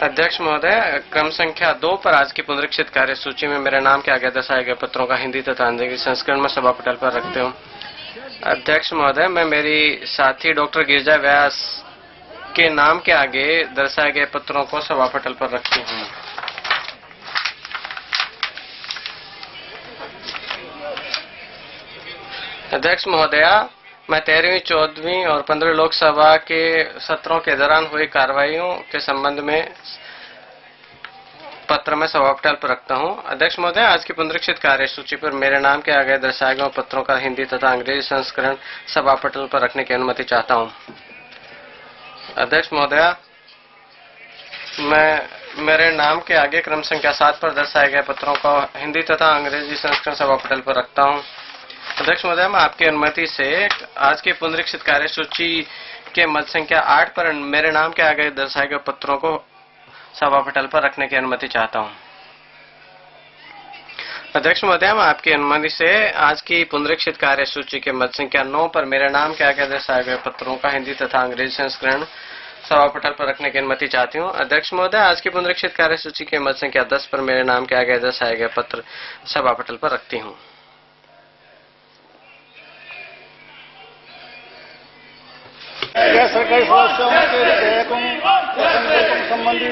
अध्यक्ष महोदय, क्रम संख्या 2 पर आज की पुनरीक्षित कार्यसूची में मेरे नाम के आगे दर्शाए गए पत्रों का हिंदी तथा अंग्रेजी संस्करण में सभा पटल पर रखते हूँ। अध्यक्ष महोदय, मैं मेरी साथी डॉक्टर गिरिजा व्यास के नाम के आगे दर्शाए गए पत्रों को सभा पटल पर रखती हूँ। अध्यक्ष महोदया, मैं 13वीं, 14वीं और 15वीं लोकसभा के सत्रों के दौरान हुई कार्रवाइयों के संबंध में पत्र में सभा पटल पर रखता हूं। अध्यक्ष महोदय, आज की पुनरीक्षित कार्यसूची पर मेरे नाम के आगे दर्शाए गए पत्रों का हिंदी तथा अंग्रेजी संस्करण सभा पटल पर रखने की अनुमति चाहता हूं। अध्यक्ष महोदया, मैं मेरे नाम के आगे क्रम संख्या 7 पर दर्शाए गए पत्रों का हिंदी तथा अंग्रेजी संस्करण सभा पटल पर रखता हूं। अध्यक्ष महोदय, मैं आपकी अनुमति से आज की पुनरीक्षित कार्यसूची के मत संख्या 8 पर मेरे नाम के आगे दर्शाए गए पत्रों को सभा पटल पर रखने की अनुमति चाहता हूं। अध्यक्ष महोदय, मैं आपकी अनुमति से आज की पुनरीक्षित कार्यसूची के मत संख्या 9 पर मेरे नाम के आगे दर्शाए गए पत्रों का हिंदी तथा अंग्रेजी संस्करण सभा पटल पर रखने की अनुमति चाहती हूँ। अध्यक्ष महोदय, आज की पुनरीक्षित कार्यसूची के मत संख्या 10 पर मेरे नाम के आगे दर्शाए गए पत्र सभा पटल पर रखती हूँ। सरकारी समस्याओं के विधेयकों संबंधित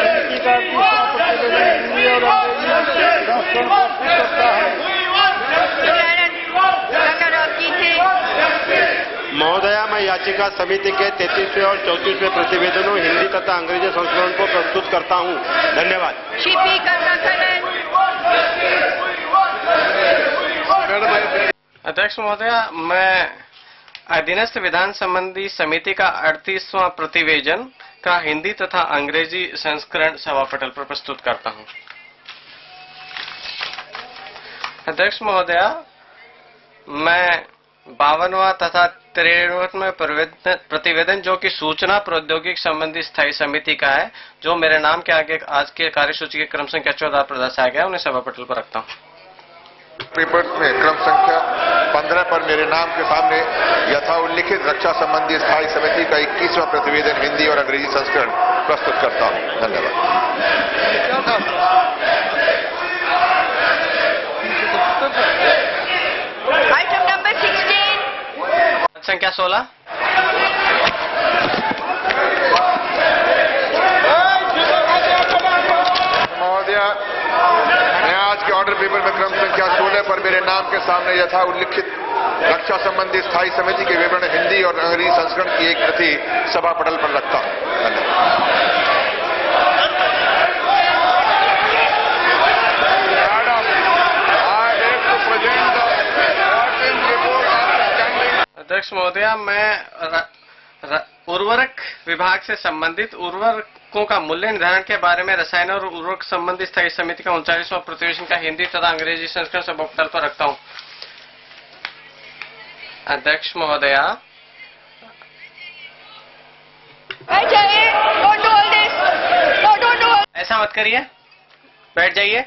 समिति का महोदया, मैं याचिका समिति के 33वें और 34वें प्रतिवेदनों हिंदी तथा अंग्रेजी संस्करण को प्रस्तुत करता हूं। धन्यवाद। अध्यक्ष महोदया, मैं अधीनस्थ विधान संबंधी समिति का 38वां प्रतिवेदन का हिंदी तथा अंग्रेजी संस्करण सभा पटल पर प्रस्तुत करता हूं। अध्यक्ष महोदया, मैं 52वां तथा 53वां प्रतिवेदन जो कि सूचना प्रौद्योगिकी संबंधी स्थायी समिति का है, जो मेरे नाम के आगे आज के कार्यसूची के क्रम संख्या 14 पर दर्शाया गया, उन्हें सभा पटल पर रखता हूं। पेपर्स में क्रम संख्या 15 पर मेरे नाम के सामने यथा उल्लिखित रक्षा संबंधी स्थायी समिति का 21वां प्रतिवेदन हिंदी और अंग्रेजी संस्करण प्रस्तुत करता हूं। धन्यवाद। आइटम नंबर 16 संख्या 16। महोदया, मैं आज के ऑर्डर पेपर में क्रम संख्या 16 पर मेरे नाम के सामने यथा उल्लिखित रक्षा संबंधी स्थायी समिति के विवरण हिंदी और अंग्रेजी संस्करण की एक प्रति सभा पटल पर रखता हूं। अध्यक्ष महोदया, मैं उर्वरक विभाग से संबंधित उर्वरकों का मूल्य निर्धारण के बारे में रसायन और उर्वरक संबंधी स्थायी समिति का 39वां प्रतिवेदन का हिंदी तथा अंग्रेजी संस्करण सभा पटल पर रखता हूं। अध्यक्ष महोदया, ऐसा मत करिए, बैठ जाइए।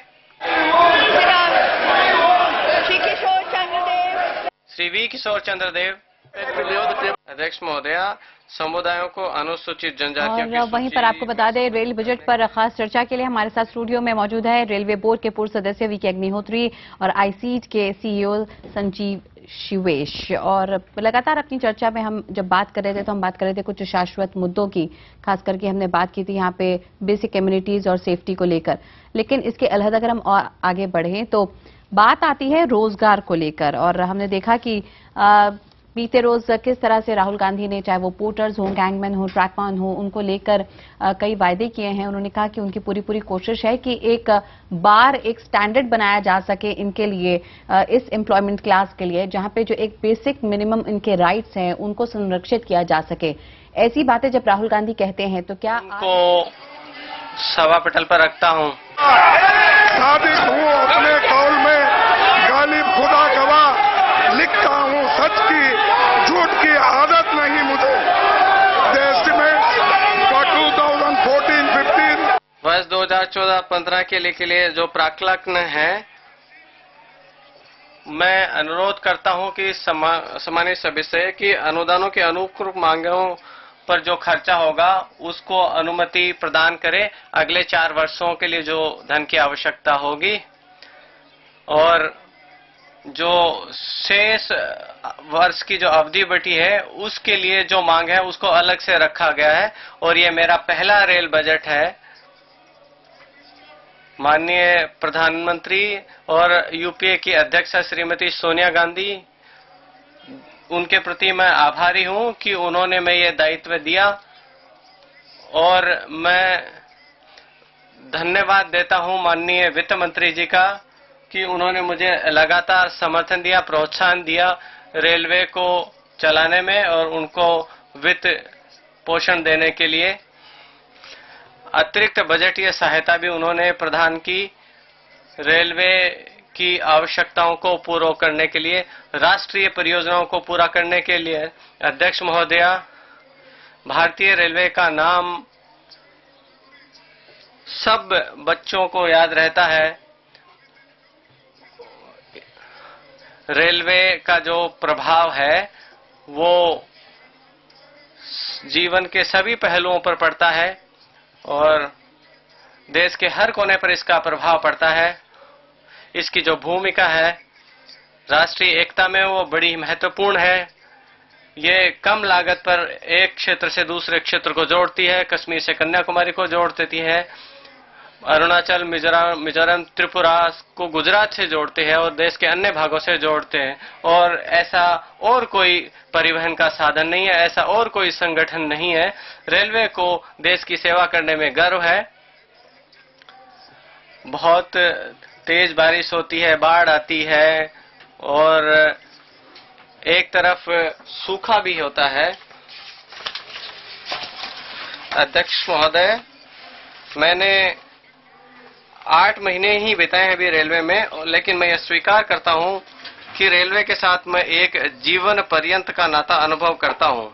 श्री वी किशोर चंद्र देव। अध्यक्ष महोदया, समुदायों को अनुसूचित जनजातियों की और वहीं पर आपको बता दें, रेल बजट पर खास चर्चा के लिए हमारे साथ स्टूडियो में मौजूद है रेलवे बोर्ड के पूर्व सदस्य वीके अग्निहोत्री और आईसीट के सीईओ संजीव शिवेश। और लगातार अपनी चर्चा में हम जब बात कर रहे थे तो हम बात कर रहे थे कुछ शाश्वत मुद्दों की, खास करके हमने बात की थी यहाँ पे बेसिक कम्युनिटीज और सेफ्टी को लेकर। लेकिन इसके अलग अगर हम और आगे बढ़ें तो बात आती है रोजगार को लेकर। और हमने देखा कि बीते रोज किस तरह से राहुल गांधी ने, चाहे वो पोर्टर्स हो, गैंगमैन हो, ट्रैकमैन हो, उनको लेकर कई वायदे किए हैं। उन्होंने कहा कि उनकी पूरी कोशिश है कि एक स्टैंडर्ड बनाया जा सके इनके लिए, इस एम्प्लॉयमेंट क्लास के लिए, जहां पे जो एक बेसिक मिनिमम इनके राइट्स हैं उनको संरक्षित किया जा सके। ऐसी बातें जब राहुल गांधी कहते हैं तो क्या को सभा पटल पर रखता हूं। साबित हूँ अपने कौल में, गालिब खुदा गवाह, लिखता हूँ सच की, झूठ की आदत नहीं मुझे। The estimates for 2014-15 वर्ष 2014-15 के लिए जो प्राक्कलन है, मैं अनुरोध करता हूं कि सम्मानित सदस्य की अनुदानों के अनुरूप मांगों पर जो खर्चा होगा उसको अनुमति प्रदान करे अगले 4 वर्षों के लिए जो धन की आवश्यकता होगी, और जो शेष वर्ष की जो अवधि बची है उसके लिए जो मांग है उसको अलग से रखा गया है। और ये मेरा पहला रेल बजट है। माननीय प्रधानमंत्री और यूपीए की अध्यक्षा श्रीमती सोनिया गांधी, उनके प्रति मैं आभारी हूं कि उन्होंने मैं ये दायित्व दिया, और मैं धन्यवाद देता हूं माननीय वित्त मंत्री जी का कि उन्होंने मुझे लगातार समर्थन दिया, प्रोत्साहन दिया रेलवे को चलाने में और उनको वित्त पोषण देने के लिए। अतिरिक्त बजटीय सहायता भी उन्होंने प्रदान की रेलवे की आवश्यकताओं को पूरा करने के लिए, राष्ट्रीय परियोजनाओं को पूरा करने के लिए। अध्यक्ष महोदया, भारतीय रेलवे का नाम सब बच्चों को याद रहता है। रेलवे का जो प्रभाव है वो जीवन के सभी पहलुओं पर पड़ता है और देश के हर कोने पर इसका प्रभाव पड़ता है। इसकी जो भूमिका है राष्ट्रीय एकता में वो बड़ी महत्वपूर्ण है। ये कम लागत पर एक क्षेत्र से दूसरे क्षेत्र को जोड़ती है, कश्मीर से कन्याकुमारी को जोड़ देती है, अरुणाचल, मिजोरम, त्रिपुरा को गुजरात से जोड़ते हैं और देश के अन्य भागों से जोड़ते हैं। और ऐसा और कोई परिवहन का साधन नहीं है, ऐसा और कोई संगठन नहीं है। रेलवे को देश की सेवा करने में गर्व है। बहुत तेज बारिश होती है, बाढ़ आती है और एक तरफ सूखा भी होता है। अध्यक्ष महोदय, मैंने 8 महीने ही बिताए हैं अभी रेलवे में, लेकिन मैं यह स्वीकार करता हूं कि रेलवे के साथ मैं एक जीवन पर्यंत का नाता अनुभव करता हूं।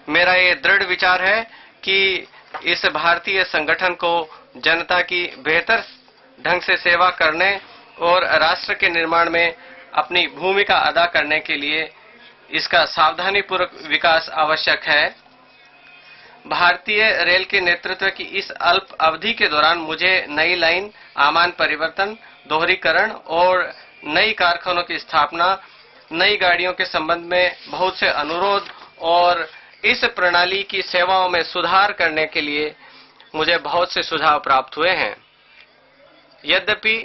मेरा ये दृढ़ विचार है कि इस भारतीय संगठन को जनता की बेहतर ढंग से सेवा करने और राष्ट्र के निर्माण में अपनी भूमिका अदा करने के लिए इसका सावधानीपूर्वक विकास आवश्यक है। भारतीय रेल के नेतृत्व की इस अल्प अवधि के दौरान मुझे नई लाइन, आमान परिवर्तन, दोहरीकरण और नई कारखानों की स्थापना, नई गाड़ियों के संबंध में बहुत से अनुरोध और इस प्रणाली की सेवाओं में सुधार करने के लिए मुझे बहुत से सुझाव प्राप्त हुए हैं। यद्यपि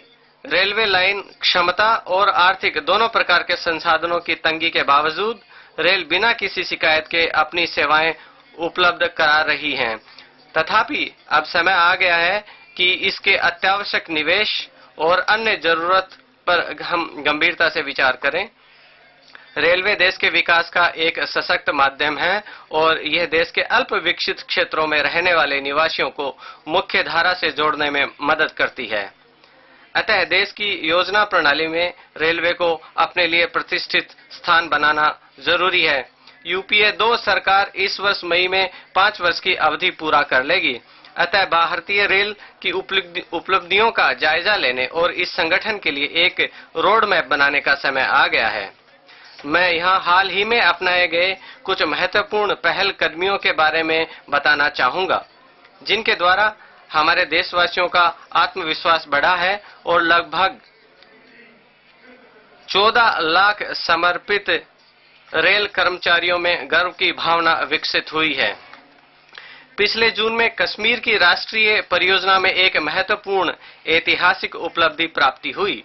रेलवे लाइन क्षमता और आर्थिक दोनों प्रकार के संसाधनों की तंगी के बावजूद रेल बिना किसी शिकायत के अपनी सेवाएं उपलब्ध करा रही हैं, तथापि अब समय आ गया है कि इसके अत्यावश्यक निवेश और अन्य जरूरत पर हम गंभीरता से विचार करें। रेलवे देश के विकास का एक सशक्त माध्यम है और यह देश के अल्प विकसित क्षेत्रों में रहने वाले निवासियों को मुख्य धारा से जोड़ने में मदद करती है। अतः देश की योजना प्रणाली में रेलवे को अपने लिए प्रतिष्ठित स्थान बनाना जरूरी है। यूपीए 2 सरकार इस वर्ष मई में 5 वर्ष की अवधि पूरा कर लेगी। अतः भारतीय रेल की उपलब्धियों का जायजा लेने और इस संगठन के लिए एक रोड मैप बनाने का समय आ गया है। मैं यहाँ हाल ही में अपनाए गए कुछ महत्वपूर्ण पहल कदमियों के बारे में बताना चाहूंगा, जिनके द्वारा हमारे देशवासियों का आत्मविश्वास बढ़ा है और लगभग 14 लाख समर्पित रेल कर्मचारियों में गर्व की भावना विकसित हुई है। पिछले जून में कश्मीर की राष्ट्रीय परियोजना में एक महत्वपूर्ण ऐतिहासिक उपलब्धि प्राप्ति हुई,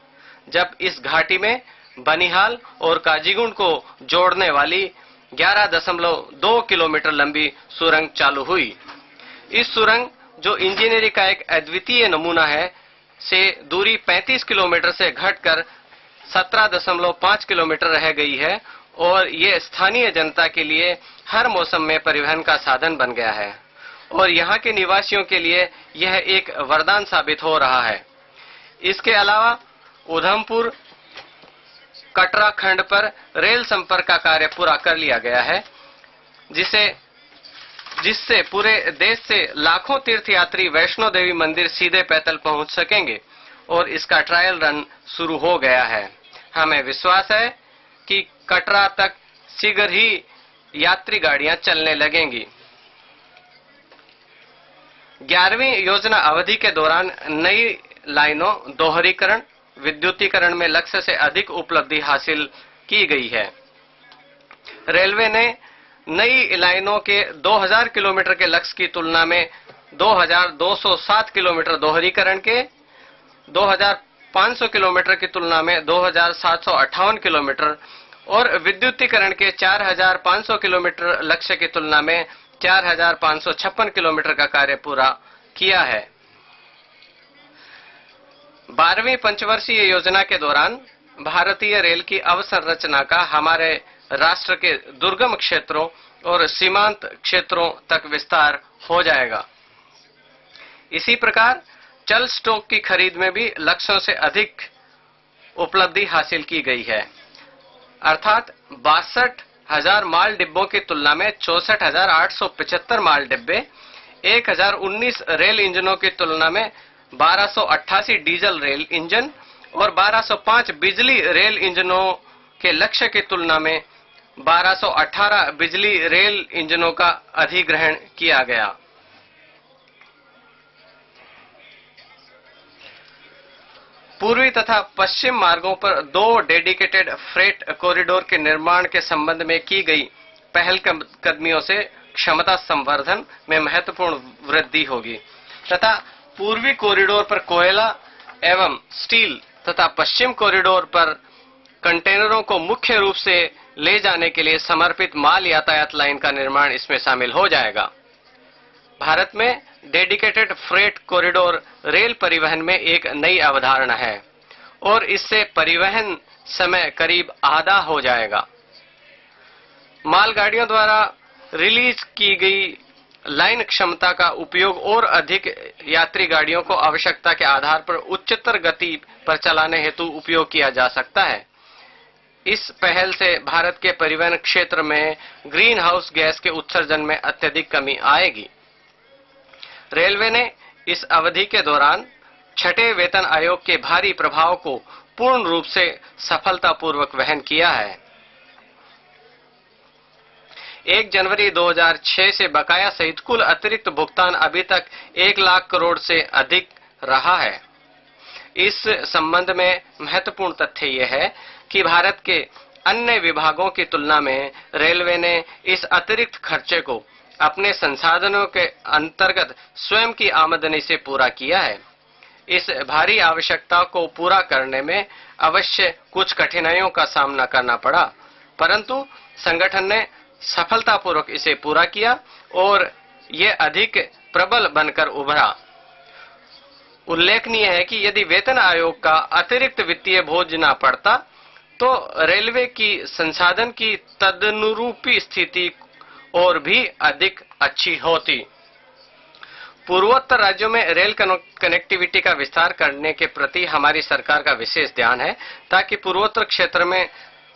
जब इस घाटी में बनिहाल और काजीगुंड को जोड़ने वाली 11.2 किलोमीटर लंबी सुरंग चालू हुई। इस सुरंग, जो इंजीनियरिंग का एक अद्वितीय नमूना है, से दूरी 35 किलोमीटर से घटकर 17.5 किलोमीटर रह गई है और ये स्थानीय जनता के लिए हर मौसम में परिवहन का साधन बन गया है और यहाँ के निवासियों के लिए यह एक वरदान साबित हो रहा है। इसके अलावा उधमपुर कटरा खंड पर रेल संपर्क का कार्य पूरा कर लिया गया है, जिससे पूरे देश से लाखों तीर्थयात्री वैष्णो देवी मंदिर सीधे पैदल पहुंच सकेंगे और इसका ट्रायल रन शुरू हो गया है। हमें विश्वास है कि कटरा तक शीघ्र ही यात्री गाड़ियां चलने लगेंगी। 11वीं योजना अवधि के दौरान नई लाइनों, दोहरीकरण, विद्युतीकरण में लक्ष्य से अधिक उपलब्धि हासिल की गई है। रेलवे ने नई लाइनों के 2000 किलोमीटर के लक्ष्य की तुलना में 2207 किलोमीटर दोहरीकरण के, 2500 किलोमीटर की तुलना में 2758 किलोमीटर और विद्युतीकरण के 4500 किलोमीटर लक्ष्य की तुलना में 4556 किलोमीटर का कार्य पूरा किया है। 12वीं पंचवर्षीय योजना के दौरान भारतीय रेल की अवसंरचना का हमारे राष्ट्र के दुर्गम क्षेत्रों और सीमांत क्षेत्रों तक विस्तार हो जाएगा। इसी प्रकार चल स्टॉक की खरीद में भी लक्ष्यों से अधिक उपलब्धि हासिल की गई है, अर्थात 62,000 माल डिब्बों की तुलना में 64,875 माल डिब्बे, 1019 रेल इंजनों की तुलना में 1288 डीजल रेल इंजन और 1205 बिजली रेल इंजनों के लक्ष्य की तुलना में 1218 बिजली रेल इंजनों का अधिग्रहण किया गया। पूर्वी तथा पश्चिम मार्गों पर 2 डेडिकेटेड फ्रेट कॉरिडोर के निर्माण के संबंध में की गई पहलकदमियों से क्षमता संवर्धन में महत्वपूर्ण वृद्धि होगी तथा पूर्वी कॉरिडोर पर कोयला एवं स्टील तथा पश्चिम कॉरिडोर पर कंटेनरों को मुख्य रूप से ले जाने के लिए समर्पित माल यातायात लाइन का निर्माण इसमें शामिल हो जाएगा। भारत में डेडिकेटेड फ्रेट कॉरिडोर रेल परिवहन में एक नई अवधारणा है और इससे परिवहन समय करीब आधा हो जाएगा। मालगाड़ियों द्वारा रिलीज की गई लाइन क्षमता का उपयोग और अधिक यात्री गाड़ियों को आवश्यकता के आधार पर उच्चतर गति पर चलाने हेतु उपयोग किया जा सकता है। इस पहल से भारत के परिवहन क्षेत्र में ग्रीन हाउस गैस के उत्सर्जन में अत्यधिक कमी आएगी। रेलवे ने इस अवधि के दौरान 6ठे वेतन आयोग के भारी प्रभाव को पूर्ण रूप से सफलतापूर्वक वहन किया है। 1 जनवरी 2006 से बकाया सहित कुल अतिरिक्त भुगतान अभी तक 1 लाख करोड़ से अधिक रहा है। इस संबंध में महत्वपूर्ण तथ्य यह है कि भारत के अन्य विभागों की तुलना में रेलवे ने इस अतिरिक्त खर्चे को अपने संसाधनों के अंतर्गत स्वयं की आमदनी से पूरा किया है। इस भारी आवश्यकता को पूरा करने में अवश्य कुछ कठिनाइयों का सामना करना पड़ा, परंतु संगठन ने सफलतापूर्वक इसे पूरा किया और ये अधिक प्रबल बनकर उभरा। उल्लेखनीय है कि यदि वेतन आयोग का अतिरिक्त वित्तीय बोझ न पड़ता तो रेलवे की संसाधन की तदनुरूपी स्थिति और भी अधिक अच्छी होती। पूर्वोत्तर राज्यों में रेल कनेक्टिविटी का विस्तार करने के प्रति हमारी सरकार का विशेष ध्यान है ताकि पूर्वोत्तर क्षेत्र में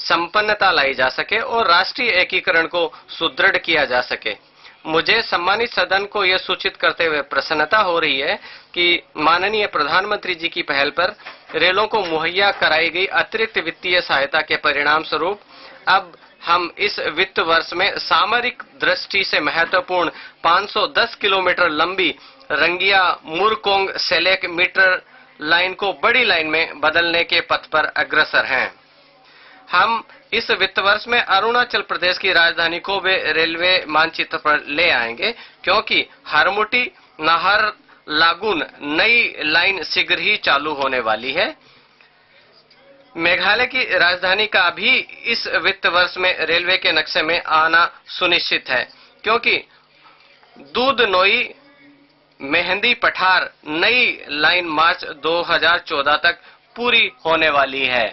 संपन्नता लाई जा सके और राष्ट्रीय एकीकरण को सुदृढ़ किया जा सके। मुझे सम्मानित सदन को यह सूचित करते हुए प्रसन्नता हो रही है कि माननीय प्रधानमंत्री जी की पहल पर रेलों को मुहैया कराई गई अतिरिक्त वित्तीय सहायता के परिणाम स्वरूप अब हम इस वित्त वर्ष में सामरिक दृष्टि से महत्वपूर्ण 510 किलोमीटर लंबी Rangia Murkong select metre line को बड़ी लाइन में बदलने के पथ पर अग्रसर हैं। हम इस वित्त वर्ष में अरुणाचल प्रदेश की राजधानी को भी रेलवे मानचित्र पर ले आएंगे क्योंकि हरमुटी नाहर लागून नई लाइन शीघ्र ही चालू होने वाली है। मेघालय की राजधानी का भी इस वित्त वर्ष में रेलवे के नक्शे में आना सुनिश्चित है क्योंकि दूध नोई मेहंदी पठार नई लाइन मार्च 2014 तक पूरी होने वाली है।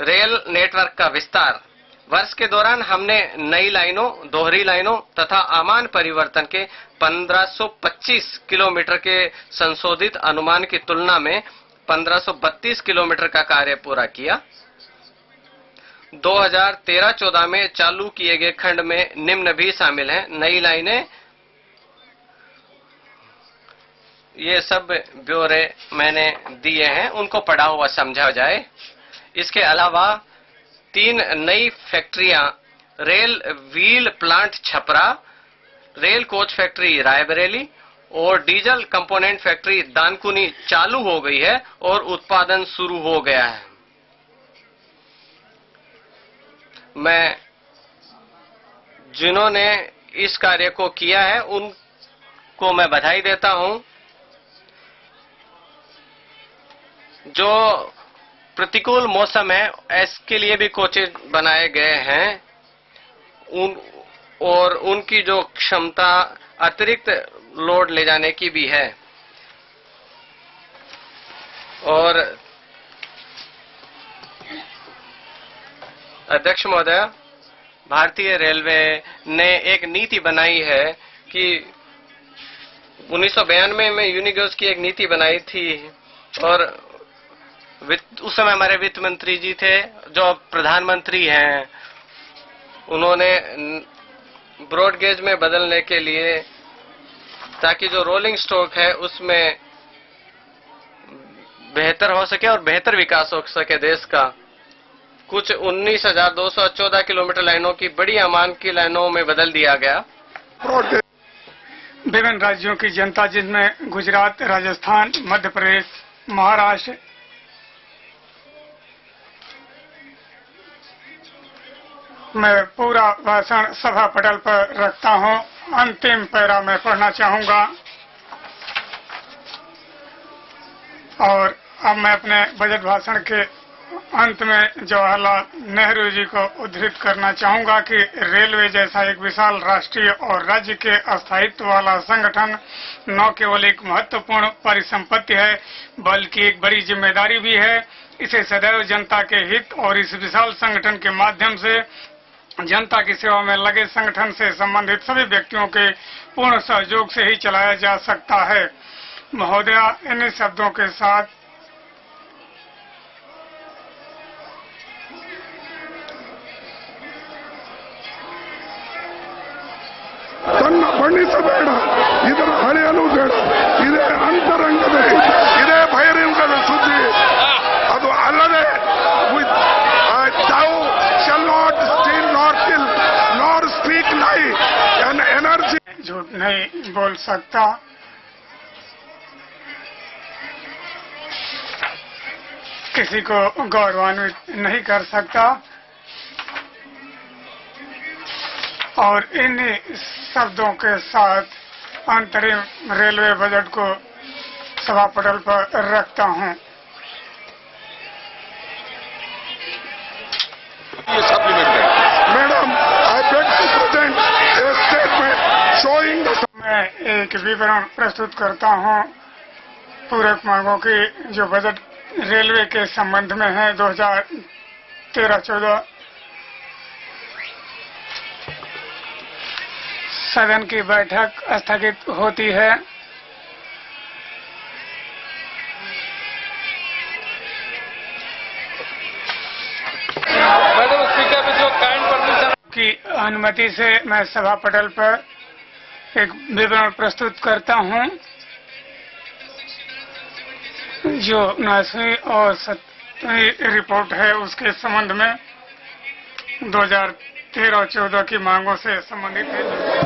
रेल नेटवर्क का विस्तार। वर्ष के दौरान हमने नई लाइनों, दोहरी लाइनों तथा आमान परिवर्तन के 1525 किलोमीटर के संशोधित अनुमान की तुलना में 1532 किलोमीटर का कार्य पूरा किया। 2013-14 में चालू किए गए खंड में निम्न भी शामिल हैं। नई लाइनें, ये सब ब्यौरे मैंने दिए हैं, उनको पढ़ा हुआ समझा जाए। इसके अलावा 3 नई फैक्ट्रियां rail wheel plant Chhapra, rail coach factory Raebareli और डीजल कंपोनेंट फैक्ट्री दानकुनी चालू हो गई है और उत्पादन शुरू हो गया है। मैं जिन्होंने इस कार्य को किया है उनको मैं बधाई देता हूं। जो प्रतिकूल मौसम है इसके लिए भी कोचेज बनाए गए हैं और उनकी जो क्षमता अतिरिक्त लोड ले जाने की भी है। और अध्यक्ष महोदय, भारतीय रेलवे ने एक नीति बनाई है कि 1992 में यूनिगोस की एक नीति बनाई थी और उस समय हमारे वित्त मंत्री जी थे, जो प्रधानमंत्री हैं, उन्होंने ब्रॉड गेज में बदलने के लिए ताकि जो रोलिंग स्टॉक है उसमें बेहतर हो सके और बेहतर विकास हो सके देश का, कुछ 19,214 किलोमीटर लाइनों की बड़ी अमान की लाइनों में बदल दिया गया। विभिन्न राज्यों की जनता जिनमें गुजरात, राजस्थान, मध्य प्रदेश, महाराष्ट्र, मैं पूरा भाषण सभा पटल पर रखता हूं। अंतिम पैरा में पढ़ना चाहूंगा और अब मैं अपने बजट भाषण के अंत में जवाहरलाल नेहरू जी को उद्धृत करना चाहूंगा कि रेलवे जैसा एक विशाल राष्ट्रीय और राज्य के स्थायित्व वाला संगठन न केवल एक महत्वपूर्ण परिसंपत्ति है बल्कि एक बड़ी जिम्मेदारी भी है। इसे सदैव जनता के हित और इस विशाल संगठन के माध्यम से जनता की सेवा में लगे संगठन से संबंधित सभी व्यक्तियों के पूर्ण सहयोग से ही चलाया जा सकता है। महोदया, इन शब्दों के साथ ತನ್ನ ಬಣ್ಣಿಸಬೇಡ, ಇದರ ಹಳೆಯಲು ಬೇಡ, ಇದೇ ಅಂತರಂಗದ ಇದೇ ಬಹಿರಂಗದ ಸುದ್ದಿ, ಅದು ಅಲ್ಲದೆ thou shall not steal nor kill nor speak lie, an energy झूठ नहीं बोल सकता, किसी को गौरवान्वित नहीं कर सकता और इन्हीं शब्दों के साथ अंतरिम रेलवे बजट को सभा पटल पर रखता हूं। Madam, I beg to present a statement showing that मैं एक विवरण प्रस्तुत करता हूं पूरक मांगों की जो बजट रेलवे के संबंध में है 2013-14। सदन की बैठक स्थगित होती है। की अनुमति से मैं सभा पटल पर एक विवरण प्रस्तुत करता हूं जो 9वीं और 7वीं रिपोर्ट है उसके संबंध में 2013-14 की मांगों से संबंधित है।